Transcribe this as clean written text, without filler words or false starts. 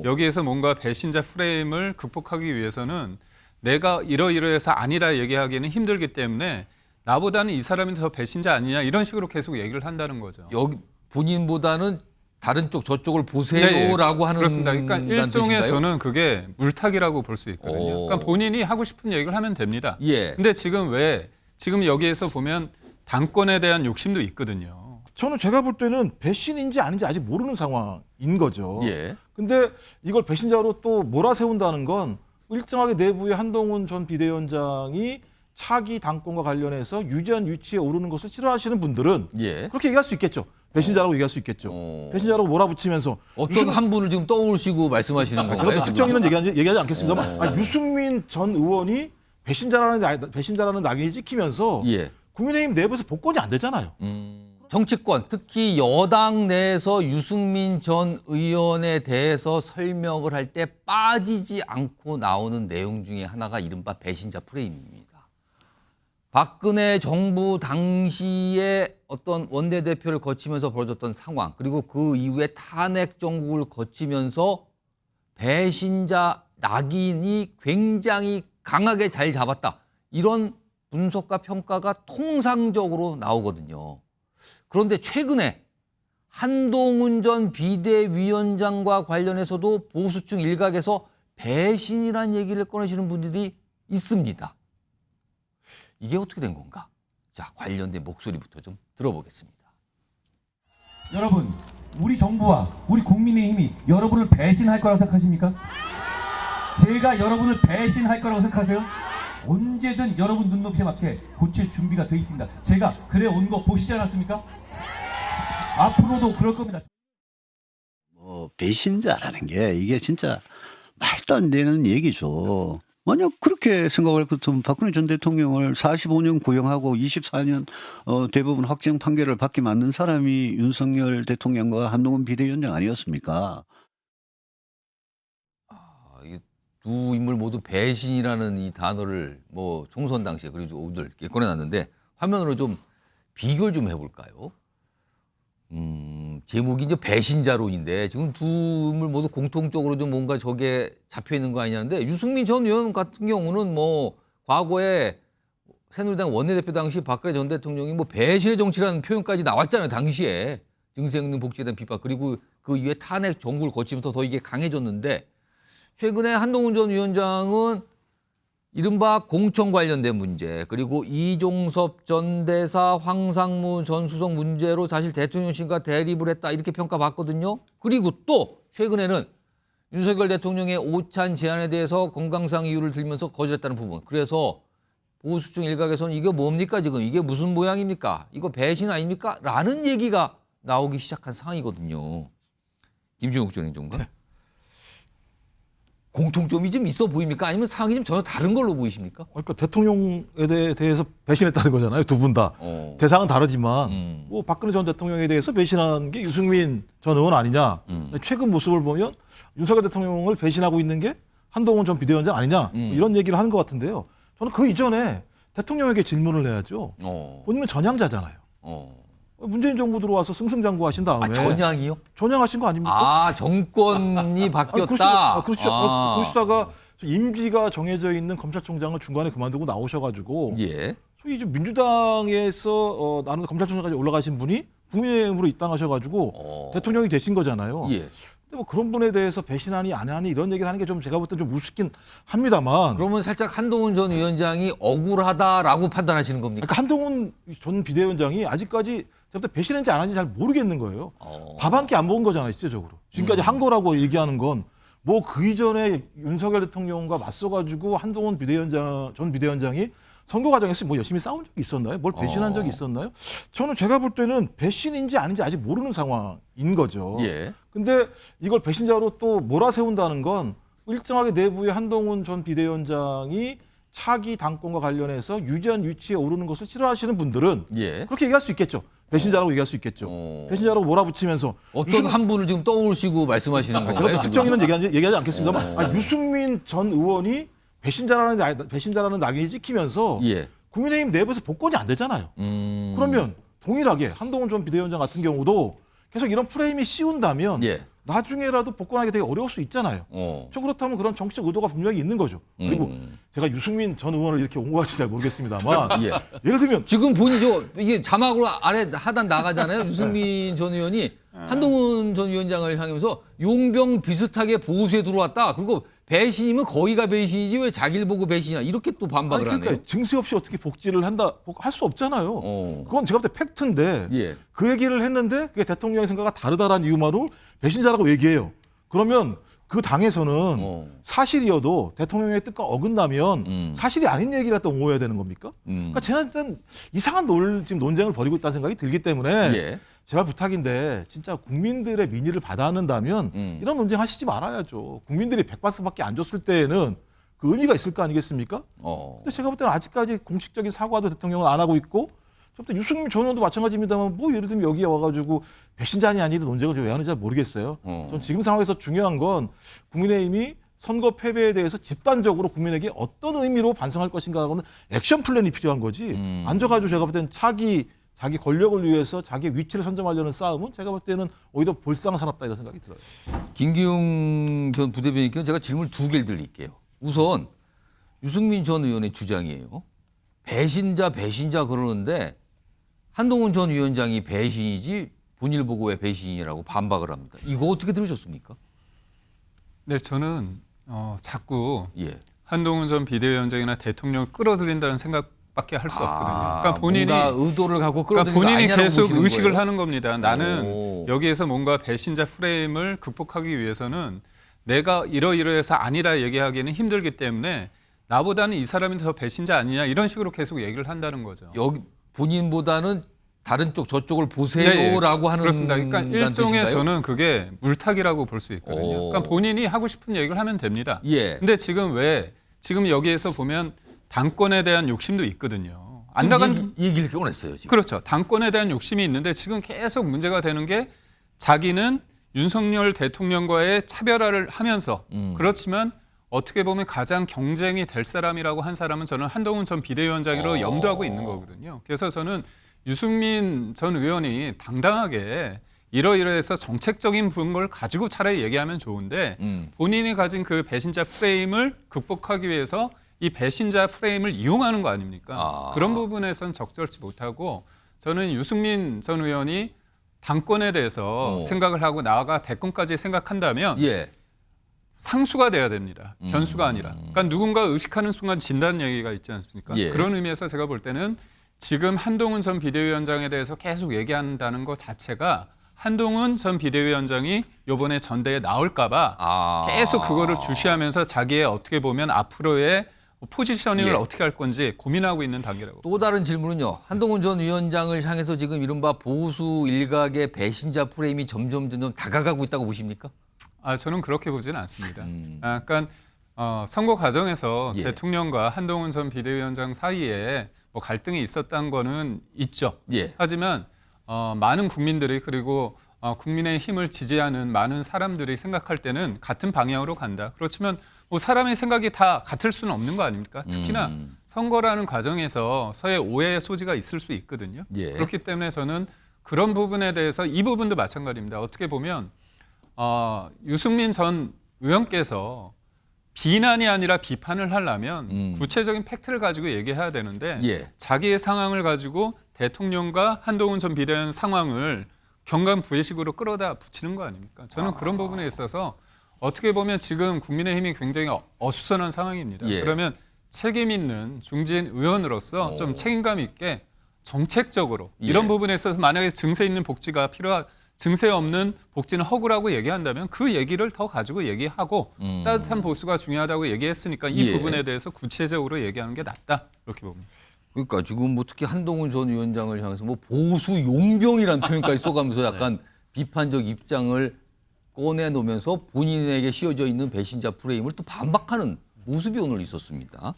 여기에서 뭔가 배신자 프레임을 극복하기 위해서는 내가 이러이러해서 아니라 얘기하기는 힘들기 때문에 나보다는 이 사람이 더 배신자 아니냐 이런 식으로 계속 얘기를 한다는 거죠. 여기 본인보다는 다른 쪽 저쪽을 보세요라고 하는 그렇습니다. 그러니까 일종의 뜻인가요? 저는 그게 물타기라고 볼 수 있거든요. 그러니까 본인이 하고 싶은 얘기를 하면 됩니다. 예. 근데 지금 여기에서 보면 당권에 대한 욕심도 있거든요. 저는 제가 볼 때는 배신인지 아닌지 아직 모르는 상황인 거죠. 예. 근데 이걸 배신자로 또 몰아세운다는 건 일정하게 내부의 한동훈 전 비대위원장이 차기 당권과 관련해서 유전 위치에 오르는 것을 싫어하시는 분들은 예. 그렇게 얘기할 수 있겠죠. 배신자라고 얘기할 수 있겠죠. 배신자라고 몰아붙이면서 어떤 한 분을 지금 떠올리시고 말씀하시는 건가요? 제가 특정 인은 얘기하지 않겠습니다만 유승민 전 의원이 배신자라는 낙인이 찍히면서 예. 국민의힘 내부에서 복권이 안 되잖아요. 정치권, 특히 여당 내에서 유승민 전 의원에 대해서 설명을 할 때 빠지지 않고 나오는 내용 중에 하나가 이른바 배신자 프레임입니다. 박근혜 정부 당시에 어떤 원내대표를 거치면서 벌어졌던 상황, 그리고 그 이후에 탄핵 정국을 거치면서 배신자 낙인이 굉장히 강하게 자리 잡았다. 이런 분석과 평가가 통상적으로 나오거든요. 그런데 최근에 한동훈 전 비대위원장과 관련해서도 보수층 일각에서 배신이라는 얘기를 꺼내시는 분들이 있습니다. 이게 어떻게 된 건가? 자, 관련된 목소리부터 좀 들어보겠습니다. 여러분, 우리 정부와 우리 국민의힘이 여러분을 배신할 거라고 생각하십니까? 제가 여러분을 배신할 거라고 생각하세요? 언제든 여러분 눈높이에 맞게 고칠 준비가 돼 있습니다. 제가 그래 온 거 보시지 않았습니까? 앞으로도 그럴 겁니다. 배신자라는 게 이게 진짜 말도 안 되는 얘기죠. 만약 그렇게 생각할 것 같으면 박근혜 전 대통령을 45년 구형하고 24년 대법원 확정 판결을 받게 만든 사람이 윤석열 대통령과 한동훈 비대위원장 아니었습니까? 두 인물 모두 배신이라는 이 단어를 뭐 총선 당시에 그리고 오늘 이렇게 꺼내놨는데 화면으로 좀 비교를 좀 해볼까요? 제목이 이제 배신자론인데 지금 두 인물 모두 공통적으로 좀 뭔가 저게 잡혀 있는 거 아니냐는데 유승민 전 의원 같은 경우는 뭐 과거에 새누리당 원내대표 당시 박근혜 전 대통령이 뭐 배신의 정치라는 표현까지 나왔잖아요. 당시에 증세능력 복지에 대한 비판 그리고 그 이후에 탄핵 정국을 거치면서 더 이게 강해졌는데 최근에 한동훈 전 위원장은 이른바 공천 관련된 문제 그리고 이종섭 전 대사 황상무 전 수석 문제로 사실 대통령실과 대립을 했다 이렇게 평가받거든요. 그리고 또 최근에는 윤석열 대통령의 오찬 제안에 대해서 건강상 이유를 들면서 거절했다는 부분. 그래서 보수층 일각에서는 이게 뭡니까 지금 이게 무슨 모양입니까? 이거 배신 아닙니까? 라는 얘기가 나오기 시작한 상황이거든요. 김준욱 전 행정관. 공통점이 좀 있어 보입니까? 아니면 상황이 좀 전혀 다른 걸로 보이십니까? 그러니까 대통령에 대해서 배신했다는 거잖아요. 두 분 다. 대상은 다르지만 뭐 박근혜 전 대통령에 대해서 배신한 게 유승민 전 의원 아니냐. 최근 모습을 보면 윤석열 대통령을 배신하고 있는 게 한동훈 전 비대위원장 아니냐. 뭐 이런 얘기를 하는 것 같은데요. 저는 그 이전에 대통령에게 질문을 해야죠. 본인은 전향자잖아요. 문재인 정부 들어와서 승승장구하신 다음에 아, 전향이요? 전향하신 거 아닙니까? 아, 정권이 바뀌었다. 그러시다가 임기가 정해져 있는 검찰총장을 중간에 그만두고 나오셔가지고 예. 소위 이제 민주당에서 나는 검찰총장까지 올라가신 분이 국민의힘으로 입당하셔가지고 대통령이 되신 거잖아요. 예. 근데 뭐 그런 분에 대해서 배신하니 안 하니 이런 얘기를 하는 게 좀 제가 볼 때 좀 우습긴 합니다만. 그러면 살짝 한동훈 전 위원장이 억울하다라고 판단하시는 겁니까? 그러니까 한동훈 전 비대위원장이 아직까지 제가 볼 때 배신했는지 안 했는지 잘 모르겠는 거예요. 밥 한 끼 안 먹은 거잖아요, 실제적으로. 지금까지 한 거라고 얘기하는 건 뭐 그 이전에 윤석열 대통령과 맞서가지고 한동훈 전 비대위원장이 선거 과정에서 뭐 열심히 싸운 적이 있었나요? 뭘 배신한 적이 있었나요? 저는 제가 볼 때는 배신인지 아닌지 아직 모르는 상황인 거죠. 예. 근데 이걸 배신자로 또 몰아세운다는 건 일정하게 내부의 한동훈 전 비대위원장이 차기 당권과 관련해서 유전 위치에 오르는 것을 싫어하시는 분들은 예. 그렇게 얘기할 수 있겠죠. 배신자라고 얘기할 수 있겠죠. 배신자라고 몰아붙이면서 어떤 한 분을 지금 떠올리시고 말씀하시는 건가요? 제가 특정 인은 얘기하지 않겠습니다만 유승민 전 의원이 배신자라는 낙인이 찍히면서 예. 국민의힘 내부에서 복권이 안 되잖아요. 그러면 동일하게 한동훈 전 비대위원장 같은 경우도 계속 이런 프레임이 씌운다면 예. 나중에라도 복권하기 되게 어려울 수 있잖아요. 좀 그렇다면 그런 정치적 의도가 분명히 있는 거죠. 그리고 제가 유승민 전 의원을 이렇게 옹호할지 잘 모르겠습니다만 예. 예를 들면 지금 본인이 이게 자막으로 아래 하단 나가잖아요. 유승민 전 의원이 한동훈 전 위원장을 향하면서 용병 비슷하게 보수에 들어왔다. 그리고 배신이면 거기가 배신이지 왜 자기를 보고 배신이야. 이렇게 또 반박을 그러니까 하네요. 증세 없이 어떻게 복지를 할 수 없잖아요. 그건 제가 볼 때 팩트인데 예. 그 얘기를 했는데 그게 대통령의 생각과 다르다라는 이유만으로 배신자라고 얘기해요. 그러면 그 당에서는 사실이어도 대통령의 뜻과 어긋나면 사실이 아닌 얘기를 갖다 옹호해야 되는 겁니까? 그러니까 저는 이상한 지금 논쟁을 벌이고 있다는 생각이 들기 때문에 예. 제발 부탁인데 진짜 국민들의 민의를 받아안는다면 이런 논쟁 하시지 말아야죠. 국민들이 100%밖에 안 줬을 때에는 그 의미가 있을 거 아니겠습니까? 근데 제가 볼 때는 아직까지 공식적인 사과도 대통령은 안 하고 있고 좀 유승민 전 의원도 마찬가지입니다만 뭐 예를 들면 여기에 와가지고 배신자니 아니니 논쟁을 왜 하는지 잘 모르겠어요. 전 지금 상황에서 중요한 건 국민의힘이 선거 패배에 대해서 집단적으로 국민에게 어떤 의미로 반성할 것인가라고는 액션 플랜이 필요한 거지. 앉아가지고 제가 볼 때는 자기 권력을 위해서 자기 위치를 선점하려는 싸움은 제가 볼 때는 오히려 볼상사납다 이런 생각이 들어요. 김기웅 전 부대변인께 제가 질문 2개를 드릴게요. 우선 유승민 전 의원의 주장이에요. 배신자 그러는데 한동훈 전 위원장이 배신이지 본인을 보고 왜 배신이라고 반박을 합니다. 이거 어떻게 들으셨습니까? 네, 저는 자꾸 예. 한동훈 전 비대위원장이나 대통령을 끌어들인다는 생각밖에 할 수 없거든요. 그러니까 본인이 뭔가 의도를 갖고 그러니까 끌어들이는 거 본인이 아니냐고 계속 보시는 의식을 거예요? 하는 겁니다. 나는 오. 여기에서 뭔가 배신자 프레임을 극복하기 위해서는 내가 이러이러해서 아니라 얘기하기는 힘들기 때문에 나보다는 이 사람이 더 배신자 아니냐 이런 식으로 계속 얘기를 한다는 거죠. 여기 본인보다는 다른 쪽 저쪽을 예, 보세요라고 하는 그렇습니다. 그러니까 일종의 뜻인가요? 저는 그게 물타기라고 볼 수 있거든요. 오. 그러니까 본인이 하고 싶은 얘기를 하면 됩니다. 예. 근데 지금 여기에서 보면 당권에 대한 욕심도 있거든요. 안 지금 나간 얘기를 꺼냈어요 지금. 그렇죠. 당권에 대한 욕심이 있는데 지금 계속 문제가 되는 게 자기는 윤석열 대통령과의 차별화를 하면서 그렇지만 어떻게 보면 가장 경쟁이 될 사람이라고 한 사람은 저는 한동훈 전 비대위원장으로 염두하고 있는 거거든요. 그래서 저는 유승민 전 의원이 당당하게 이러이러해서 정책적인 걸 가지고 차라리 얘기하면 좋은데 본인이 가진 그 배신자 프레임을 극복하기 위해서 이 배신자 프레임을 이용하는 거 아닙니까? 그런 부분에선 적절치 못하고 저는 유승민 전 의원이 당권에 대해서 생각을 하고 나아가 대권까지 생각한다면 예. 상수가 돼야 됩니다. 변수가 아니라. 그러니까 누군가 의식하는 순간 진다는 얘기가 있지 않습니까? 예. 그런 의미에서 제가 볼 때는 지금 한동훈 전 비대위원장에 대해서 계속 얘기한다는 것 자체가 한동훈 전 비대위원장이 이번에 전대에 나올까 봐 계속 그거를 주시하면서 자기의 어떻게 보면 앞으로의 포지셔닝을 예. 어떻게 할 건지 고민하고 있는 단계라고. 또 다른 질문은요. 한동훈 전 위원장을 향해서 지금 이른바 보수 일각의 배신자 프레임이 점점 다가가고 있다고 보십니까? 저는 그렇게 보지는 않습니다. 그러니까 선거 과정에서 예. 대통령과 한동훈 전 비대위원장 사이에 뭐 갈등이 있었다는 거는 있죠. 예. 하지만 많은 국민들이 그리고 국민의힘을 지지하는 많은 사람들이 생각할 때는 같은 방향으로 간다. 그렇지만 뭐 사람의 생각이 다 같을 수는 없는 거 아닙니까? 특히나 선거라는 과정에서 서의 오해의 소지가 있을 수 있거든요. 예. 그렇기 때문에 저는 그런 부분에 대해서 이 부분도 마찬가지입니다. 어떻게 보면 유승민 전 의원께서 비난이 아니라 비판을 하려면 구체적인 팩트를 가지고 얘기해야 되는데 예. 자기의 상황을 가지고 대통령과 한동훈 전 비대위원 상황을 경강부회식으로 끌어다 붙이는 거 아닙니까? 저는 그런 부분에 있어서 어떻게 보면 지금 국민의힘이 굉장히 어수선한 상황입니다. 예. 그러면 책임 있는 중진 의원으로서 좀 책임감 있게 정책적으로 이런 예. 부분에 있어서 만약에 증세 있는 복지가 증세 없는 복지는 허구라고 얘기한다면 그 얘기를 더 가지고 얘기하고 따뜻한 보수가 중요하다고 얘기했으니까 이 예. 부분에 대해서 구체적으로 얘기하는 게 낫다 이렇게 봅니다. 그러니까 지금 뭐 특히 한동훈 전 위원장을 향해서 뭐 보수 용병이라는 표현까지 써가면서 약간 비판적 입장을 꺼내놓으면서 본인에게 씌워져 있는 배신자 프레임을 또 반박하는 모습이 오늘 있었습니다.